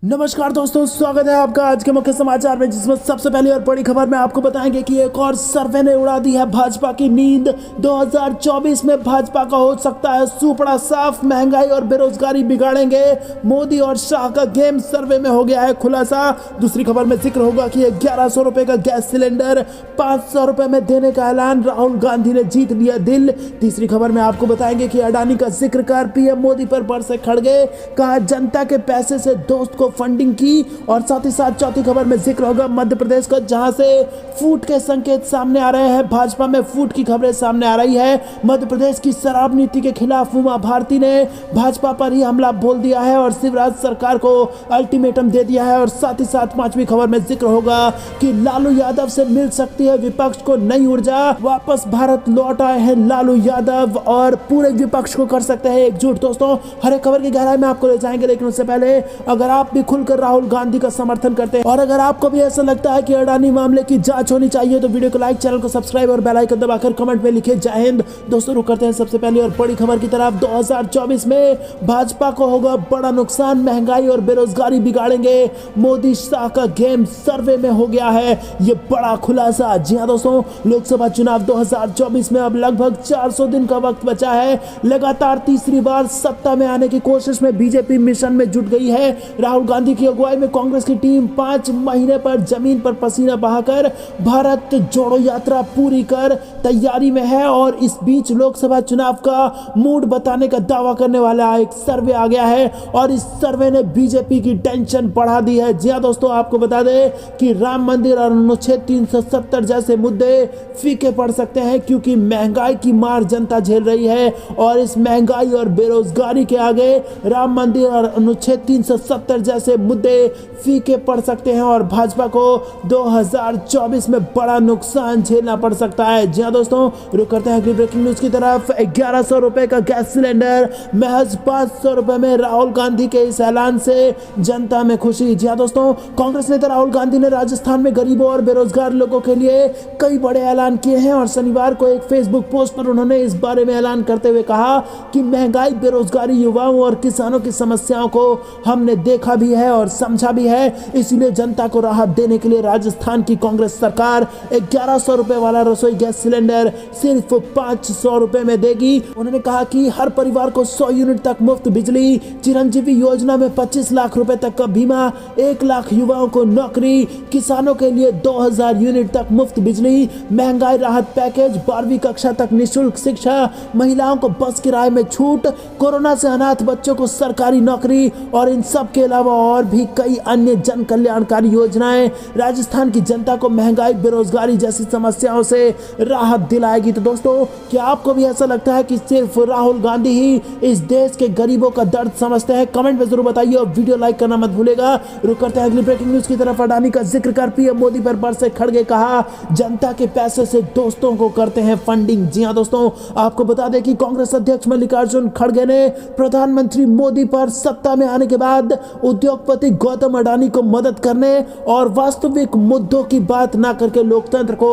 नमस्कार दोस्तों, स्वागत है आपका आज के मुख्य समाचार में, जिसमें सबसे पहली और बड़ी खबर में आपको बताएंगे कि एक और सर्वे ने उड़ा दी है भाजपा की नींद। 2024 में भाजपा का हो सकता है सुपड़ा साफ, महंगाई और बेरोजगारी बिगाड़ेंगे मोदी और शाह का गेम, सर्वे में हो गया है खुलासा। दूसरी खबर में जिक्र होगा कि 1100 रुपए का गैस सिलेंडर 500 रुपए में देने का ऐलान, राहुल गांधी ने जीत लिया दिल। तीसरी खबर में आपको बताएंगे कि अडानी का जिक्र कर पीएम मोदी पर बरसे खड़गे, कहा जनता के पैसे से दोस्त को फंडिंग की। और साथ ही साथ चौथी खबर में जिक्र होगा मध्य प्रदेश का, जहां से फूट के संकेत सामने आ रहे हैं। भाजपा में फूट की खबरें सामने आ रही है। मध्य प्रदेश की शराब नीति के खिलाफ उमा भारती ने भाजपा पर ही हमला बोल दिया है और शिवराज सरकार को अल्टीमेटम दे दिया है। और साथ ही साथ पांचवी खबर में जिक्र होगा कि लालू यादव से मिल सकती है विपक्ष को नई ऊर्जा, वापस भारत लौट आए हैं लालू यादव और पूरे विपक्ष को कर सकते हैं एकजुट। दोस्तों, हर एक खबर की गहराई में आपको ले जाएंगे, लेकिन उससे पहले अगर आप भी खुलकर राहुल गांधी का समर्थन करते हैं और अगर आपको भी ऐसा लगता है कि अडानी मामले की जांच होनी चाहिए, तो वीडियो को लाइक, चैनल को सब्सक्राइब और बेल आइकन दबाकर कमेंट में लिखे जय हिंद। दोस्तों, रुक करते हैं सबसे पहले और बड़ी खबर की तरफ। 2024 में भाजपा को होगा बड़ा नुकसान, महंगाई और बेरोजगारी बिगाड़ेंगे मोदी शाह का गेम, सर्वे में हो गया है ये बड़ा खुलासा। जी हां दोस्तों, लोकसभा चुनाव 2024 में अब लगभग 400 दिन का वक्त बचा है। लगातार तीसरी बार सत्ता में आने की कोशिश में बीजेपी मिशन में जुट गई है। राहुल गांधी की अगुवाई में कांग्रेस की टीम 5 महीने पर जमीन पर पसीना बहाकर भारत जोड़ो यात्रा पूरी कर तैयारी में है। और इस बीच लोकसभा चुनाव का मूड बताने का दावा करने वाला एक सर्वे आ गया है और इस सर्वे ने बीजेपी की टेंशन बढ़ा दी है। जी हां दोस्तों, आपको बता दें कि राम मंदिर और अनुच्छेद 370 जैसे मुद्दे फीके पड़ सकते हैं, क्योंकि महंगाई की मार जनता झेल रही है और इस महंगाई और बेरोजगारी के आगे राम मंदिर और अनुच्छेद 370 जैसे मुद्दे फीके पड़ सकते हैं और भाजपा को 2024 में बड़ा नुकसान झेलना पड़ सकता है। जी हां दोस्तों, रुक करते हैं अगली ब्रेकिंग न्यूज की तरफ। 1100 रुपए का गैस सिलेंडर महज 500 रुपए में, राहुल गांधी के इस ऐलान से जनता में खुशी। जी हां दोस्तों, कांग्रेस नेता राहुल गांधी ने राजस्थान में गरीबों और बेरोजगार लोगों के लिए कई बड़े ऐलान किए हैं और शनिवार को एक फेसबुक पोस्ट पर उन्होंने इस बारे में ऐलान करते हुए कहा कि महंगाई, बेरोजगारी, युवाओं और किसानों की समस्याओं को हमने देखा भी है और समझा भी है, इसलिए जनता को राहत देने के लिए राजस्थान की कांग्रेस सरकार 1100 रुपए वाला रसोई गैस सिलेंडर सिर्फ 500 रुपए में देगी। उन्होंने कहा कि हर परिवार को 100 यूनिट तक मुफ्त बिजली, चिरंजीवी योजना में 25 लाख रुपए तक का बीमा, 1 लाख युवाओं को नौकरी, किसानों के लिए 2000 यूनिट तक मुफ्त बिजली, महंगाई राहत पैकेज, 12वीं कक्षा तक निःशुल्क शिक्षा, महिलाओं को बस किराए में छूट, कोरोना से अनाथ बच्चों को सरकारी नौकरी और इन सब के अलावा और भी कई अन्य जन कल्याणकारी योजनाएं राजस्थान की जनता को महंगाई, बेरोजगारी जैसी समस्याओं से राहत दिलाएगी। तो दोस्तों, क्या आपको भी ऐसा लगता है कि सिर्फ राहुल गांधी ही इस देश के गरीबों का दर्द समझते हैं? कमेंट में जरूर बताइए और वीडियो लाइक करना मत भूलेगा। रुक करते हैं अगली ब्रेकिंग न्यूज की तरफ। अडानी का जिक्र कर पीएम मोदी पर बरसे खड़गे, कहा जनता के पैसे से दोस्तों को करते हैं फंडिंग। जी हां दोस्तों, आपको बता दें कि कांग्रेस अध्यक्ष मल्लिकार्जुन खड़गे ने प्रधानमंत्री मोदी पर सत्ता में आने के बाद उद्योगपति गौतम अडानी को मदद करने और वास्तविक मुद्दों की बात ना करके लोकतंत्र को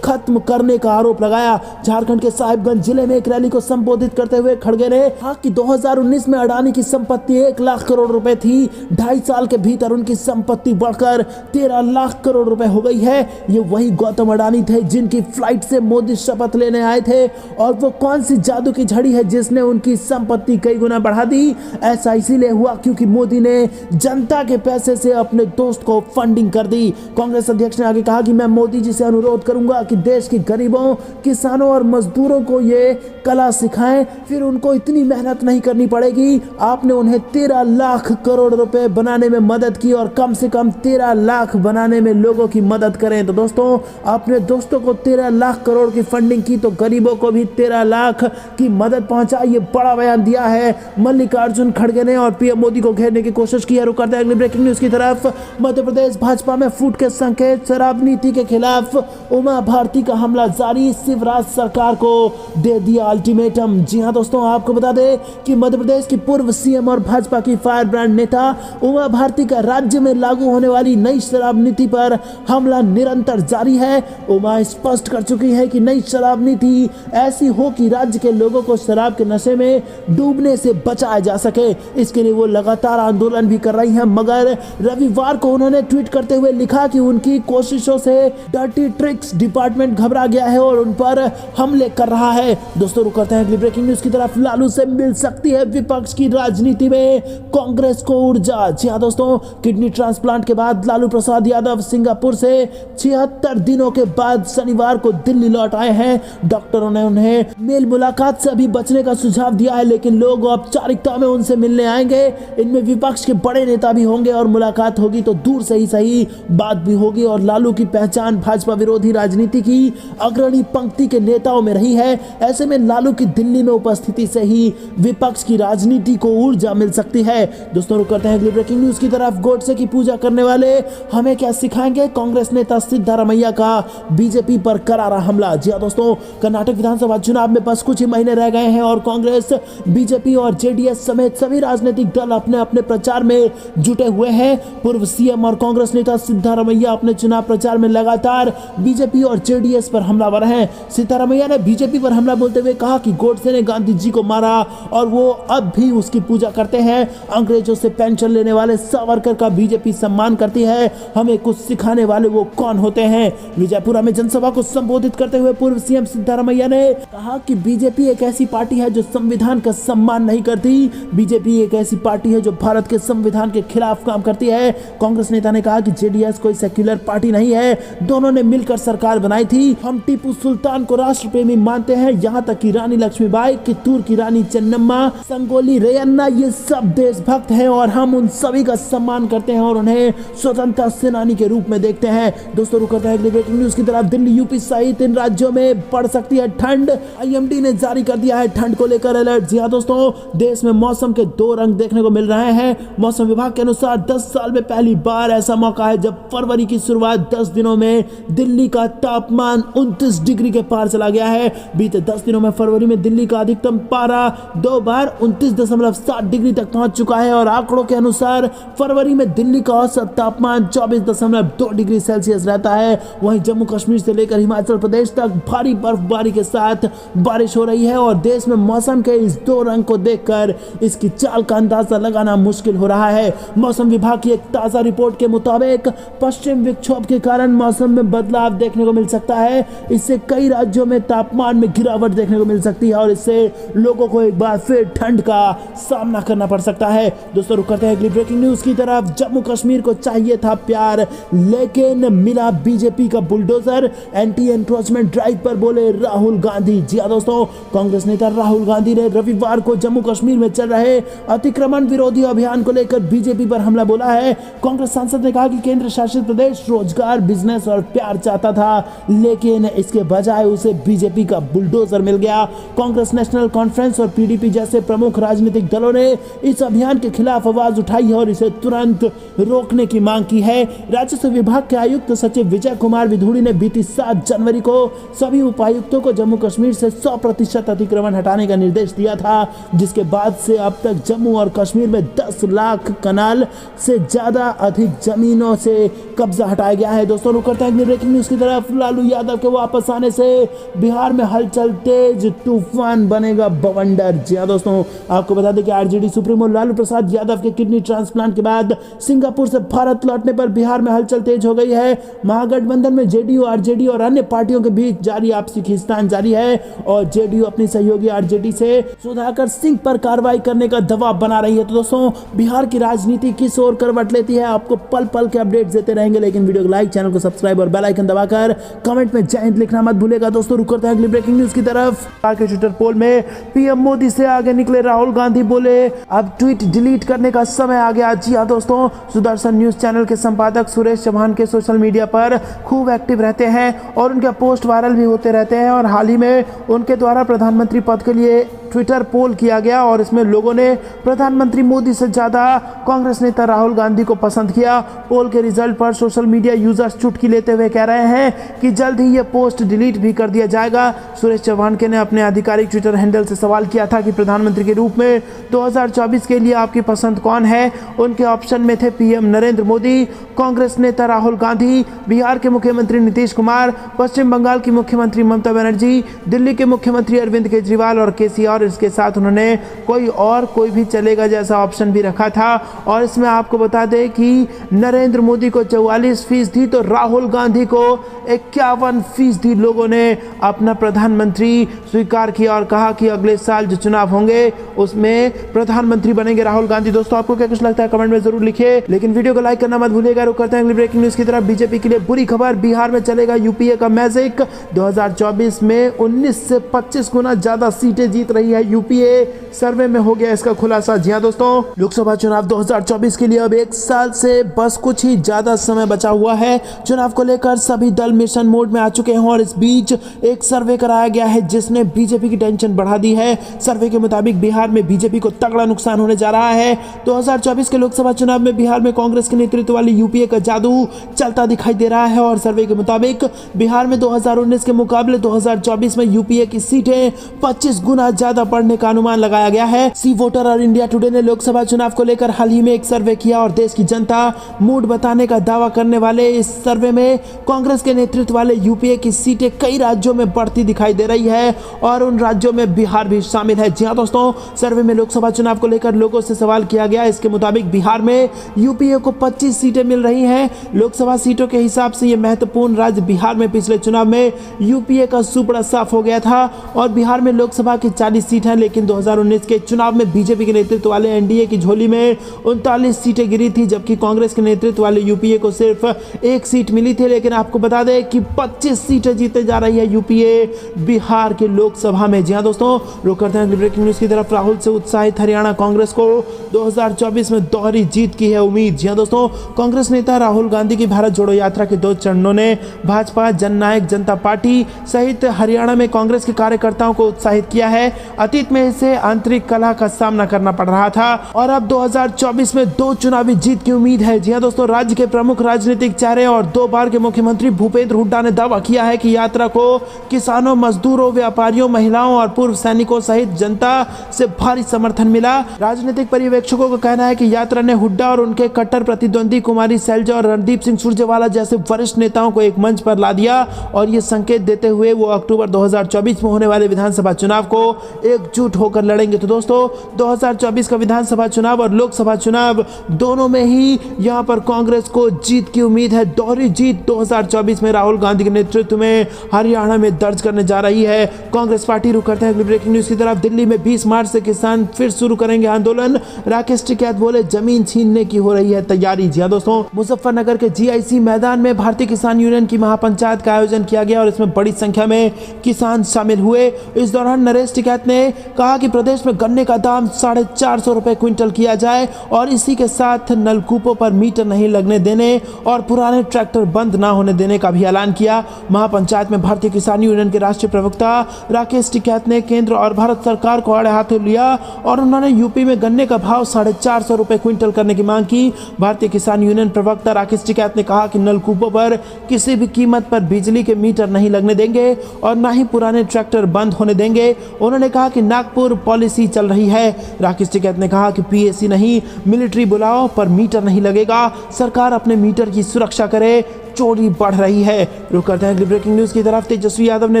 खत्म करने का आरोप लगाया। झारखंड के साहिबगंज जिले में एक रैली को संबोधित करते हुए खड़गे ने कहा कि 2019 में अडानी की संपत्ति 1 लाख करोड़ रुपए थी, 2.5 साल के भीतर उनकी संपत्ति बढ़कर 13 लाख करोड़ रुपए हो गई है। ये वही गौतम अडानी थे जिनकी फ्लाइट से मोदी शपथ लेने आए थे, और वो कौन सी जादू की झड़ी है जिसने उनकी संपत्ति कई गुना बढ़ा दी? ऐसा इसीलिए हुआ क्योंकि मोदी ने जनता के पैसे से अपने दोस्त को फंडिंग कर दी। कांग्रेस अध्यक्ष ने आगे कहा कि मैं मोदी जी से अनुरोध करूंगा कि देश के गरीबों, किसानों और मजदूरों को ये कला सिखाएं, फिर उनको इतनी मेहनत नहीं करनी पड़ेगी। आपने उन्हें 13 लाख करोड़ रुपए बनाने में मदद की और कम से कम 13 लाख बनाने में लोगों की मदद करें। तो दोस्तों, अपने दोस्तों को 13 लाख करोड़ की फंडिंग की तो गरीबों को भी 13 लाख की मदद पहुंचा। ये बड़ा बयान दिया है मल्लिकार्जुन खड़गे ने और पीएम मोदी को घेरने की कोशिश की है। रुक करते हैं अगली ब्रेकिंग न्यूज की तरफ। मध्य प्रदेश भाजपा में फूट के संकेत, शराब नीति के खिलाफ उमा भारती का हमला जारी, शिवराज सरकार को दे दिया अल्टीमेटम। जी हां दोस्तों, आपको बता दें कि मध्य प्रदेश की पूर्व सीएम और भाजपा की फायर ब्रांड नेता उमा भारती का राज्य में लागू होने वाली नई शराब नीति पर हमला निरंतर जारी है। उमा स्पष्ट कर चुकी है कि नई शराब नीति ऐसी हो कि राज्य के लोगों को शराब के नशे में डूबने से बचाया जा सके। इसके लिए वो लगातार आंदोलन भी कर रही हैं, मगर रविवार को उन्होंने ट्वीट करते हुए लिखा कि उनकी कोशिशों से डर्टी ट्रिक्स डिपार्टमेंट घबरा गया है और उन पर हमले कर रहा है। दोस्तों रुक करते हैं अगली ब्रेकिंग न्यूज की तरफ। लालू से मिल सकती है विपक्ष की राजनीति में कांग्रेस को ऊर्जा। जी हां दोस्तों, किडनी ट्रांसप्लांट के बाद लालू प्रसाद यादव सिंगापुर से 76 दिनों के बाद शनिवार को दिल्ली लौट आए हैं। डॉक्टरों ने उन्हें मेल मुलाकात से अभी बचने का सुझाव दिया है, लेकिन लोग औपचारिकता में उनसे मिलने आएंगे। इनमें विपक्ष के बड़े नेता भी होंगे और मुलाकात होगी तो दूर से ही सही बात भी होगी। और लालू की पहचान भाजपा विरोधी राजनीति की अग्रणी पंक्ति के नेताओं में रही है। ऐसे में लालू की दिल्ली में उपस्थिति से ही विपक्ष की राजनीति को ऊर्जा मिल सकती है। दोस्तों रुक करते हैं अगली ब्रेकिंग न्यूज की तरफ। गोडसे की पूजा करने वाले हमें क्या सिखाएंगे, कांग्रेस नेता सिद्धारमैया का बीजेपी पर करारा हमला। जी हां दोस्तों, कर्नाटक विधानसभा चुनाव में बस कुछ ही महीने रह गए हैं और कांग्रेस, बीजेपी और जेडीएस समेत सभी राजनीतिक दल अपने अपने प्रचार में जुटे हुए हैं। पूर्व सीएम और कांग्रेस नेता सिद्धारमैया अपने चुनाव प्रचार में लगातार बीजेपी और जेडीएस पर हमलावर हैं। सिद्धारमैया ने बीजेपी पर हमला बोलते हुए कहा कि गोडसे ने गांधी जी को मारा और वो अब भी उसकी पूजा करते हैं। अंग्रेजों से पेंशन लेने वाले सावरकर का बीजेपी सम्मान करती है। हमें कुछ सिखाने वाले वो कौन होते हैं। विजयपुरा में जनसभा को संबोधित करते हुए पूर्व सीएम सिद्धारमैया ने कहा कि बीजेपी एक ऐसी पार्टी है जो संविधान का सम्मान नहीं करती। बीजेपी एक ऐसी पार्टी है जो भारत के संविधान के खिलाफ काम करती है। कांग्रेस नेता ने कहा कि जेडीएस कोई सेक्युलर पार्टी नहीं है, दोनों ने मिलकर सरकार बनाई थी। हम टीपू सुल्तान को राष्ट्रप्रेमी मानते हैं, यहाँ तक कि रानी लक्ष्मीबाई, कित्तूर की रानी चन्नम्मा, संगोली रेयन्ना, ये सब देशभक्त हैं और हम उन सभी का सम्मान करते हैं और उन्हें स्वतंत्रता सेनानी के रूप में देखते हैं। दोस्तों रुक करते हैं अगली ब्रेकिंग न्यूज की तरफ। दिल्ली, यूपी सहित इन राज्यों में पड़ सकती है ठंड। आईएमडी ने जारी कर दिया है ठंड को लेकर अलर्ट। जी हां दोस्तों, देश में मौसम के दो रंग देखने को मिल रहे हैं। मौसम विभाग के अनुसार 10 साल में पहली बार ऐसा मौका है जब फरवरी की शुरुआत 10 दिनों में दिल्ली का तापमान 29 डिग्री के पार चला गया है। बीते 10 दिनों में फरवरी में दिल्ली का अधिकतम पारा 2 बार 29.7 डिग्री तक पहुंच चुका है और आंकड़ों के अनुसार फरवरी में दिल्ली का औसत तापमान 24.2 डिग्री सेल्सियस रहता है। वहीं जम्मू कश्मीर से लेकर हिमाचल प्रदेश तक भारी बर्फबारी के साथ बारिश हो रही है और देश में मौसम के इस दो रंग को देखकर इसकी चाल का अंदाजा लगाना मुश्किल हो रहा है। मौसम विभाग की एक ताजा रिपोर्ट के मुताबिक पश्चिम विक्षोभ के कारण मौसम में बदलाव देखने को मिल सकता है। इससे कई राज्यों में तापमान में गिरावट देखने को मिल सकती है और इससे लोगों को एक बार फिर ठंड का सामना करना पड़ सकता है। दोस्तों रुक करते हैं अगली ब्रेकिंग न्यूज की तरफ। जम्मू कश्मीर को चाहिए था प्यार, लेकिन मिला बीजेपी का बुलडोजर। एंटी एनक्रोचमेंट ड्राइव पर बोले राहुल गांधी। जी हां दोस्तों, कांग्रेस नेता राहुल गांधी ने रविवार को जम्मू कश्मीर में चल रहे अतिक्रमण विरोधी अभियान को लेकर बीजेपी पर हमला बोला है। कांग्रेस सांसद ने कहा कि केंद्र शासित प्रदेश रोजगार, बिजनेस और प्यार चाहता था, लेकिन इसके बजाय उसे बीजेपी का बुलडोजर मिल गया। कांग्रेस नेशनल कॉन्फ्रेंस और पीडीपी जैसे प्रमुख राजनीतिक दलों ने इस अभियान के खिलाफ आवाज उठाई है और इसे तुरंत रोकने की मांग की है। राजस्व विभाग के आयुक्त सचिव विजय कुमार विधूड़ी ने बीती 7 जनवरी को सभी उपायुक्तों को जम्मू कश्मीर से 100% अतिक्रमण हटाने का निर्देश दिया था, जिसके बाद से अब तक जम्मू और कश्मीर में 10 लाख कनाल से ज्यादा अधिक जमीनों से कब्जा हटाया गया है। दोस्तों रुक करते हैं ब्रेकिंग न्यूज की तरफ। लालू यादव के वापस आने से बिहार में हलचल तेज, तूफान बनेगा बवंडर। जी हां दोस्तों, आपको बता दें कि आरजेडी सुप्रीमो लालू प्रसाद यादव के किडनी ट्रांसप्लांट के बाद सिंगापुर से भारत लौटने पर बिहार में हलचल तेज हो गई है। महागठबंधन में जेडीयू, आरजेडी और अन्य पार्टियों के बीच जारी आपसी खींचतान जारी है और जेडीयू अपनी सहयोगी आरजेडी से सुधाकर सिंह पर कार्रवाई करने का दबाव बना रही है। तो दोस्तों, बिहार की राजनीति किस ओर करवट लेती है, आपको पल पल के अपडेट्स देते रहेंगे, लेकिन वीडियो को लाइक, चैनल को सब्सक्राइब और बेल आइकन दबाकर कमेंट में जय हिंद लिखना मत भूलेगा। दोस्तों रुक करते हैं अगली ब्रेकिंग न्यूज की तरफ। के ट्विटर पोल में पीएम मोदी से आगे निकले राहुल गांधी, बोले अब ट्वीट डिलीट करने का समय आ गया। जी हां दोस्तों, सुदर्शन न्यूज चैनल के संपादक सुरेश चौहान के सोशल मीडिया पर खूब एक्टिव रहते हैं और उनके पोस्ट वायरल भी होते रहते हैं और हाल ही में उनके द्वारा प्रधानमंत्री पद के लिए ट्विटर पोल किया गया और इसमें लोगों ने प्रधानमंत्री मोदी से ज्यादा कांग्रेस नेता राहुल गांधी को पसंद किया। पोल के रिजल्ट पर सोशल मीडिया यूजर्स चुटकी लेते हुए कह रहे हैं कि जल्द ही यह पोस्ट डिलीट भी कर दिया जाएगा। सुरेश चौहान ने अपने आधिकारिक ट्विटर हैंडल से सवाल किया था कि प्रधानमंत्री के रूप में 2024 के लिए आपकी पसंद कौन है। उनके ऑप्शन में थे पीएम नरेंद्र मोदी, कांग्रेस नेता राहुल गांधी, बिहार के मुख्यमंत्री नीतीश कुमार, पश्चिम बंगाल की मुख्यमंत्री ममता बनर्जी, दिल्ली के मुख्यमंत्री अरविंद केजरीवाल और केसीआर और इसके साथ उन्होंने कोई भी चलेगा जैसा ऑप्शन भी रखा था। और इसमें आपको बता दें कि नरेंद्र मोदी को 44% तो राहुल गांधी को 51% लोगों ने अपना प्रधानमंत्री स्वीकार किया और कहा कि अगले साल जो चुनाव होंगे उसमें प्रधानमंत्री बनेंगे राहुल गांधी। दोस्तों आपको क्या कुछ लगता है कमेंट में जरूर लिखिए, लेकिन वीडियो को लाइक करना मत भूलिएगा। रुक करते हैं अगली ब्रेकिंग न्यूज की तरफ। बीजेपी के लिए बुरी खबर, बिहार में चलेगा यूपीए का मैजिक। 2024 में 19 से 25 गुना ज्यादा सीटें जीत रही है यूपीए, सर्वे में हो गया इसका खुलासा। जी हाँ दोस्तों, लोकसभा चुनाव 2024 के लिए अब 1 साल से बस कुछ ही ज्यादा समय बचा हुआ है। चुनाव को लेकर सभी दल मिशन मोड में आ चुके हैं और इस बीच एक सर्वे कराया गया है जिसने बीजेपी की टेंशन बढ़ा दी है। सर्वे के मुताबिक बिहार में बीजेपी को तगड़ा नुकसान होने जा रहा है। 2024 के लोकसभा चुनाव में बिहार में कांग्रेस के नेतृत्व वाली यूपीए का जादू चलता दिखाई दे रहा है और सर्वे के मुताबिक बिहार में 2019 के मुकाबले 2024 में यूपीए की सीटें 25 गुना ज्यादा बढ़ने का अनुमान लगाया गया है। सी वोटर और इंडिया टुडे ने लोकसभा चुनाव को लेकर हाल ही में एक सर्वे किया और देश की जनता मूड बताने का दावा करने वाले इस सर्वे में कांग्रेस के नेतृत्व वाले यूपीए की सीटें कई राज्यों में बढ़ती दिखाई दे रही है और उन राज्यों में बिहार भी शामिल है। जी हाँ दोस्तों, सर्वे में लोकसभा चुनाव को लेकर लोगों से सवाल किया गया। इसके मुताबिक बिहार में यूपीए को 25 सीटें मिल रही हैं। लोकसभा सीटों के हिसाब से यह महत्वपूर्ण राज्य बिहार में पिछले चुनाव में यूपीए का सुपड़ा साफ हो गया था और बिहार में लोकसभा की 40 सीट है, लेकिन 2019 के चुनाव में बीजेपी के नेतृत्व वाले एनडीए की झोली में 39 सीटें गिरी थी, जबकि कांग्रेस के नेतृत्व वाले यूपीए को सिर्फ 1 सीट मिली थी। लेकिन आपको बता दें कि 25 सीटें जीते जा रही है यूपीए बिहार के लोकसभा में। जी हाँ दोस्तों, रुक करते हैं ब्रेकिंग न्यूज की तरफ। राहुल से उत्साहित हरियाणा कांग्रेस को 2024 में दोहरी जीत की है उम्मीद। जी हाँ दोस्तों, कांग्रेस नेता राहुल गांधी की भारत जोड़ो यात्रा के 2 चरणों ने भाजपा जननायक जनता पार्टी सहित हरियाणा में कांग्रेस के कार्यकर्ताओं को उत्साहित किया है। अतीत में इसे आंतरिक कलह का सामना करना पड़ रहा था और अब 2024 में 2 चुनावी जीत की उम्मीद है। जी हाँ दोस्तों, राज्य के प्रमुख राजनीतिक चेहरे और 2 बार के मुख्यमंत्री भूपेंद्र हुड्डा ने दावा किया है कि यात्रा को किसानों, मजदूरों, व्यापारियों, महिलाओं और पूर्व सैनिकों सहित जनता से भारी समर्थन मिला। राजनीतिक पर्यवेक्षकों का कहना है कि यात्रा ने हुड्डा और उनके कट्टर प्रतिद्वंदी कुमारी सैलजा और रणदीप सिंह सुरजेवाला जैसे वरिष्ठ नेताओं को एक मंच पर ला दिया और ये संकेत देते हुए वो अक्टूबर 2024 में होने वाले विधानसभा चुनाव को एकजुट होकर लड़ेंगे। तो दोस्तों, 2024 का विधानसभा चुनाव और लोकसभा चुनाव दोनों में ही यहाँ पर कांग्रेस को जीत की उम्मीद है। दोहरी जीत 2024 में राहुल गांधी के नेतृत्व में हरियाणा में दर्ज करने जा रही है कांग्रेस पार्टी। रुक करते हैं अगली ब्रेकिंग न्यूज की तरफ। दिल्ली में 20 मार्च से किसान फिर शुरू करेंगे आंदोलन। राकेश टिकैत बोले जमीन छीनने की हो रही है तैयारी। जी हाँ दोस्तों, मुजफ्फरनगर के जीआईसी मैदान में भारतीय किसान यूनियन की महापंचायत का आयोजन किया गया और इसमें बड़ी संख्या में किसान शामिल हुए। इस दौरान नरेश टिकैत ने कहा कि प्रदेश में गन्ने का दाम 450 रुपए क्विंटल किया जाए और इसी के साथ नलकूपों पर मीटर नहीं लगने देने और पुराने ट्रैक्टर बंद न होने देने का भी ऐलान किया। महापंचायत में भारतीय किसान यूनियन के राष्ट्रीय प्रवक्ता राकेश टिकैत ने केंद्र और भारत सरकार को आड़े हाथों लिया और उन्होंने यूपी में गन्ने का भाव 450 रुपए क्विंटल करने की मांग की। भारतीय किसान यूनियन प्रवक्ता राकेश टिकैत ने कहा कि नलकूपों पर किसी भी कीमत पर बिजली के मीटर नहीं लगने देंगे और न ही पुराने ट्रैक्टर बंद होने देंगे। उन्होंने कहा कि नागपुर पॉलिसी चल रही है। राकेश टिकैत ने कहा कि पीएसी नहीं, मिलिट्री बुलाओ पर मीटर नहीं लगेगा। सरकार अपने मीटर की सुरक्षा करे, चोरी बढ़ रही है। रुक करते हैं ब्रेकिंग न्यूज की तरफ। तेजस्वी यादव ने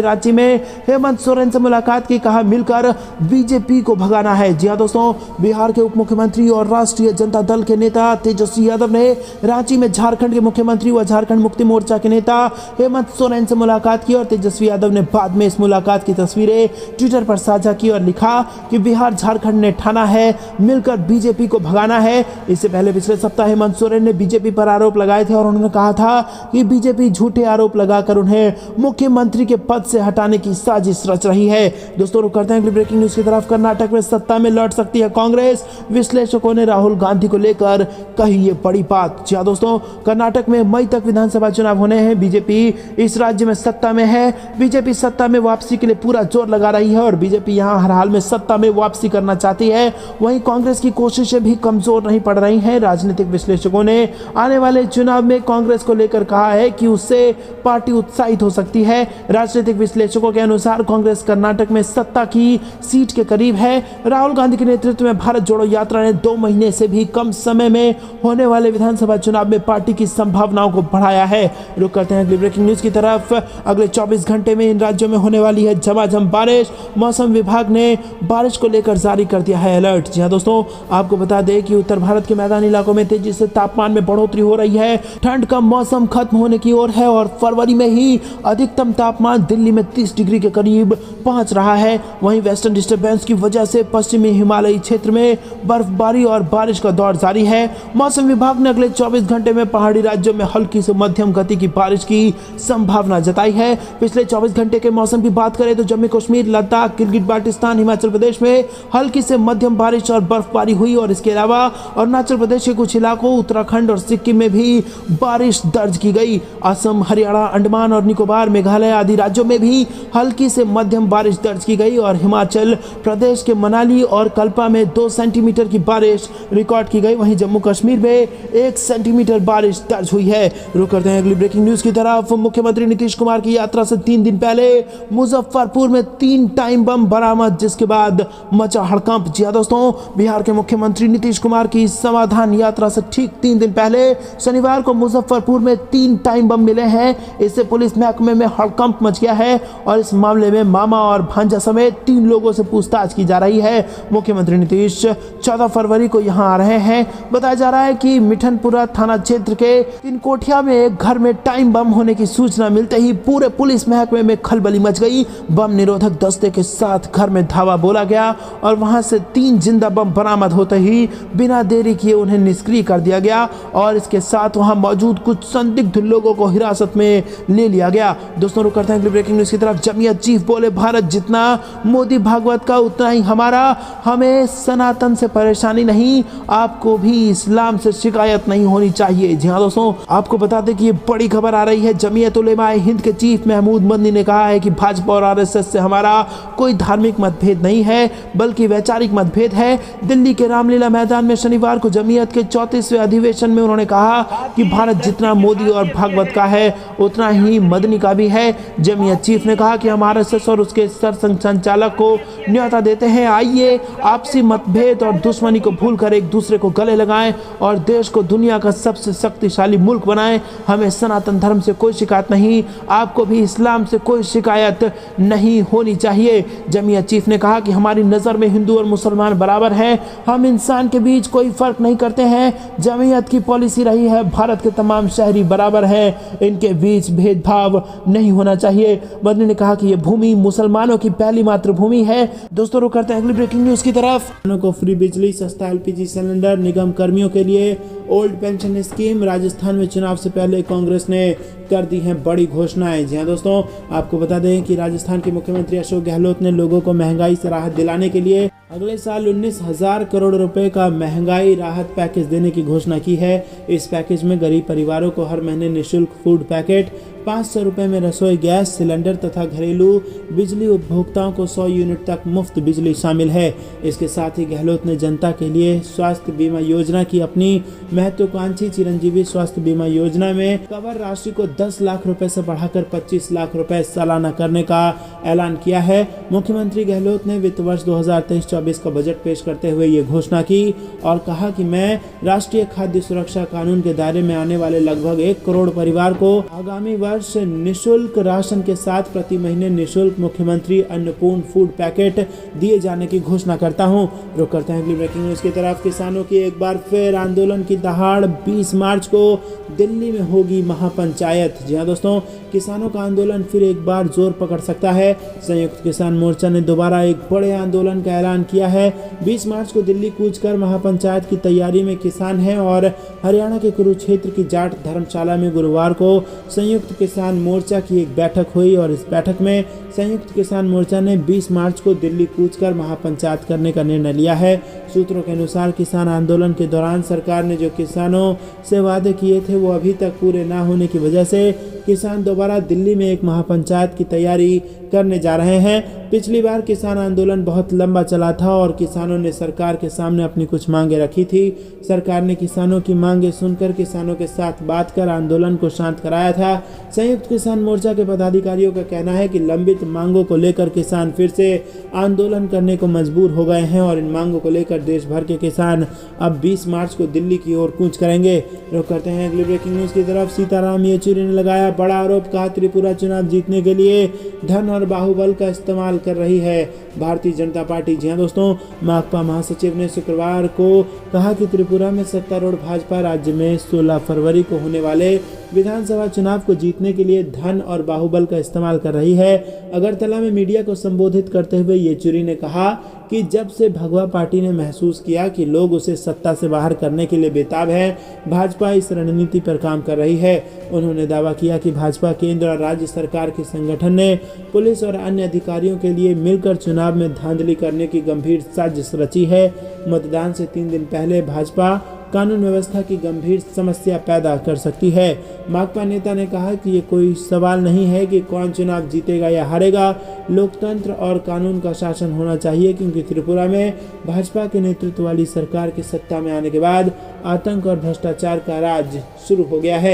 रांची में हेमंत सोरेन से मुलाकात की, कहा मिलकर बीजेपी को भगाना है। जी हाँ दोस्तों, बिहार के उप मुख्यमंत्री और राष्ट्रीय जनता दल के नेता तेजस्वी यादव ने रांची में झारखंड के मुख्यमंत्री व झारखंड मुक्ति मोर्चा के नेता हेमंत सोरेन से मुलाकात की और तेजस्वी यादव ने बाद में इस मुलाकात की तस्वीरें ट्विटर पर साझा की और लिखा कि बिहार झारखंड ने ठाना है मिलकर बीजेपी को भगाना है। इससे पहले पिछले सप्ताह हेमंत सोरेन ने बीजेपी पर आरोप लगाए थे और उन्होंने कहा था कि बीजेपी झूठे आरोप लगाकर उन्हें मुख्यमंत्री के पद से हटाने की साजिश रच रही है। दोस्तों, रुक करते हैं अगली ब्रेकिंग न्यूज की तरफ। कर्नाटक में सत्ता में लौट सकती है कांग्रेस, विश्लेषकों ने राहुल गांधी को लेकर कही ये बड़ी बात। जी हाँ दोस्तों, कर्नाटक में मई तक विधानसभा चुनाव होने हैं। बीजेपी इस राज्य में सत्ता में है। बीजेपी सत्ता में वापसी के लिए पूरा जोर लगा रही है और बीजेपी यहाँ हर हाल में सत्ता में वापसी करना चाहती है। वहीं कांग्रेस की कोशिशें भी कमजोर नहीं पड़ रही हैं। राजनीतिक विश्लेषकों ने आने वाले चुनाव में कांग्रेस को लेकर कहा है कि उससे पार्टी उत्साहित हो सकती है। राजनीतिक विश्लेषकों के अनुसार कांग्रेस कर्नाटक में सत्ता की सीट के करीब है। राहुल गांधी के नेतृत्व में भारत जोड़ो यात्रा ने 2 महीने से भी कम समय में होने वाले विधानसभा चुनाव में पार्टी की संभावनाओं को बढ़ाया है। रुक करते हैं अगली ब्रेकिंग न्यूज की तरफ। अगले 24 घंटे में इन राज्यों में होने वाली है झमाझम बारिश। मौसम विभाग ने बारिश को लेकर जारी कर दिया है अलर्ट। जी हां दोस्तों, आपको बता दें कि उत्तर भारत के मैदानी इलाकों में तेजी से तापमान में बढ़ोतरी हो रही है। ठंड का मौसम खत्म होने की ओर है और फरवरी में ही अधिकतम तापमान दिल्ली में 30 डिग्री के करीब पहुंच रहा है। वहीं वेस्टर्न डिस्टर्बेंस की वजह से पश्चिमी हिमालयी क्षेत्र में बर्फबारी और बारिश का दौर जारी है। मौसम विभाग ने अगले 24 घंटे में पहाड़ी राज्यों में हल्की से मध्यम गति की बारिश की संभावना जताई है। पिछले 24 घंटे के मौसम की बात करें तो जम्मू कश्मीर, लद्दाख, गिलगित बाल्टिस्तान, हिमाचल प्रदेश में हल्की से मध्यम बारिश और बर्फबारी हुई और इसके अलावा अरुणाचल प्रदेश के कुछ इलाकों, उत्तराखंड और सिक्किम में भी बारिश दर्ज की गई। असम, हरियाणा, अंडमान और निकोबार, मेघालय आदि राज्यों में भी हल्की से मध्यम बारिश दर्ज की गई और हिमाचल प्रदेश के मनाली और कल्पा में 2 सेंटीमीटर की बारिश रिकॉर्ड की गई। वहीं जम्मू कश्मीर में 1 सेंटीमीटर बारिश दर्ज हुई है। रुक करते हैं अगली ब्रेकिंग न्यूज की तरफ। मुख्यमंत्री नीतीश कुमार की यात्रा से 3 दिन पहले मुजफ्फरपुर में 3 टाइम बम बरामद, जिसके बाद मचा हड़कंप। जी हां दोस्तों, बिहार के मुख्यमंत्री नीतीश कुमार की समाधान यात्रा से ठीक 3 दिन पहले शनिवार को मुजफ्फरपुर में 3 टाइम बम मिले हैं। इससे पुलिस महकमे में हड़कंप मच गया है और इस मामले में मामा और भांजा समेत 3 लोगों से पूछताछ की जा रही है। मुख्यमंत्री नीतीश 14 फरवरी को यहां आ रहे हैं। बताया जा रहा है कि मिठनपुरा थाना क्षेत्र के तिनकोठिया में एक घर में टाइम बम होने की सूचना मिलते ही पूरे पुलिस महकमे में खलबली मच गई। बम निरोधक दस्ते के साथ घर में धावा बोला गया और वहां से 3 जिंदा बम बरामद होते ही बिना देरी किए उन्हें निष्क्रिय कर दिया गया और इसके साथ वहां मौजूद कुछ संदिग्ध लोगों को हिरासत में ले लिया गया। दोस्तों, रुक करते हैं अगली ब्रेकिंग न्यूज की तरफ। जमीयत चीफ बोले, भारत जितना मोदी भागवत का उतना ही हमारा, हमें सनातन से परेशानी नहीं, आपको भी इस्लाम से शिकायत नहीं होनी चाहिए। जी हाँ दोस्तों, आपको बता दें कि ये बड़ी खबर आ रही है। जमीयत उलेमा ए हिंद के चीफ महमूद मदनी ने कहा है कि भाजपा और आरएसएस से हमारा कोई धार्मिक मतभेद नहीं है बल्कि वैचारिक मतभेद है। दिल्ली के रामलीला मैदान में शनिवार को जमीयत के 34वें अधिवेशन में उन्होंने कहा कि भारत जितना मोदी और भागवत का है उतना ही मदनी का भी है। जमीयत चीफ ने कहा कि हम आरएसएस और उसके सरसंघ संचालक को न्योता देते हैं, आइए आपसी मतभेद और दुश्मनी को भूलकर एक दूसरे को गले लगाएं और देश को दुनिया का सबसे शक्तिशाली मुल्क बनाएं। हमें सनातन धर्म से कोई शिकायत नहीं, आपको भी इस्लाम से कोई शिकायत नहीं होनी चाहिए। जमीयत चीफ ने कहा कि हमारी नज़र में हिंदू और मुसलमान बराबर हैं, हम इंसान के बीच कोई फर्क नहीं करते हैं। जमीयत की पॉलिसी रही है भारत के तमाम शहरी बराबर हैं, इनके बीच भेदभाव नहीं होना चाहिए। मदनी ने कहा कि ये भूमि मुसलमानों की पहली मातृभूमि है। दोस्तों, रुक करते हैं अगली ब्रेकिंग न्यूज की तरफ। किसानों को फ्री बिजली, सस्ता एलपीजी सिलेंडर, निगम कर्मियों के लिए ओल्ड पेंशन स्कीम। राजस्थान में चुनाव से पहले कांग्रेस ने कर दी हैं बड़ी घोषणाएं। जी हाँ दोस्तों, आपको बता दें कि राजस्थान के मुख्यमंत्री अशोक गहलोत ने लोगों को महंगाई से राहत दिलाने के लिए अगले साल 19,000 करोड़ रुपए का महंगाई राहत पैकेज देने की घोषणा की है। इस पैकेज में गरीब परिवारों को हर महीने निःशुल्क फूड पैकेट, 500 रुपये में रसोई गैस सिलेंडर तथा घरेलू बिजली उपभोक्ताओं को 100 यूनिट तक मुफ्त बिजली शामिल है। इसके साथ ही गहलोत ने जनता के लिए स्वास्थ्य बीमा योजना की अपनी महत्वाकांक्षी चिरंजीवी स्वास्थ्य बीमा योजना में कवर राशि को 10 लाख रुपए से बढ़ाकर 25 लाख रुपए सालाना करने का ऐलान किया है। मुख्यमंत्री गहलोत ने वित्त वर्ष 2023-24 का बजट पेश करते हुए ये घोषणा की और कहा कि मैं राष्ट्रीय खाद्य सुरक्षा कानून के दायरे में आने वाले लगभग 1 करोड़ परिवार को आगामी वर्ष निःशुल्क राशन के साथ प्रति महीने निःशुल्क मुख्यमंत्री अन्नपूर्ण फूड पैकेट दिए जाने की घोषणा करता हूं। रुक करते हैं अगली ब्रेकिंग न्यूज की तरफ। किसानों की एक बार फिर आंदोलन की दहाड़। 20 मार्च को दिल्ली में होगी महापंचायत। जी हाँ दोस्तों, किसानों का आंदोलन फिर एक बार जोर पकड़ सकता है। संयुक्त किसान मोर्चा ने दोबारा एक बड़े आंदोलन का ऐलान किया है। 20 मार्च को दिल्ली कूच कर महापंचायत की तैयारी में किसान हैं और हरियाणा के कुरुक्षेत्र की जाट धर्मशाला में गुरुवार को संयुक्त किसान मोर्चा की एक बैठक हुई और इस बैठक में संयुक्त किसान मोर्चा ने 20 मार्च को दिल्ली कूच कर महापंचायत करने का निर्णय लिया है। सूत्रों के अनुसार किसान आंदोलन के दौरान सरकार ने जो किसानों से वादे किए थे वो अभी तक पूरे ना होने की वजह से किसान दोबारा दिल्ली में एक महापंचायत की तैयारी करने जा रहे हैं। पिछली बार किसान आंदोलन बहुत लंबा चला था और किसानों ने सरकार के सामने अपनी कुछ मांगे रखी थी। सरकार ने किसानों की मांगे सुनकर किसानों के साथ बात कर आंदोलन को शांत कराया था। संयुक्त किसान मोर्चा के पदाधिकारियों का कहना है कि लंबित मांगों को लेकर किसान फिर से आंदोलन करने को मजबूर हो गए हैं और इन मांगों को लेकर देश भर के किसान अब 20 मार्च को दिल्ली की ओर कूच करेंगे। रुक करते हैं अगली ब्रेकिंग न्यूज की तरफ। सीताराम येचुरी ने लगाया बड़ा आरोप, कहा त्रिपुरा चुनाव जीतने के लिए धन और बाहुबल का इस्तेमाल कर रही है भारतीय जनता पार्टी। जी हां दोस्तों, माकपा महासचिव ने शुक्रवार को कहा कि त्रिपुरा में सत्तारूढ़ भाजपा राज्य में 16 फरवरी को होने वाले विधानसभा चुनाव को जीतने के लिए धन और बाहुबल का इस्तेमाल कर रही है। अगरतला में मीडिया को संबोधित करते हुए येचुरी ने कहा कि जब से भगवा पार्टी ने महसूस किया कि लोग उसे सत्ता से बाहर करने के लिए बेताब है, भाजपा इस रणनीति पर काम कर रही है। उन्होंने दावा किया कि भाजपा केंद्र और राज्य सरकार के संगठन ने पुलिस और अन्य अधिकारियों के लिए मिलकर चुनाव में धांधली करने की गंभीर साजिश रची है। मतदान से 3 दिन पहले भाजपा कानून व्यवस्था की गंभीर समस्या पैदा कर सकती है। माकपा नेता ने कहा कि ये कोई सवाल नहीं है कि कौन चुनाव जीतेगा या हारेगा, लोकतंत्र और कानून का शासन होना चाहिए, क्योंकि त्रिपुरा में भाजपा के नेतृत्व वाली सरकार की सत्ता में आने के बाद आतंक और भ्रष्टाचार का राज शुरू हो गया है।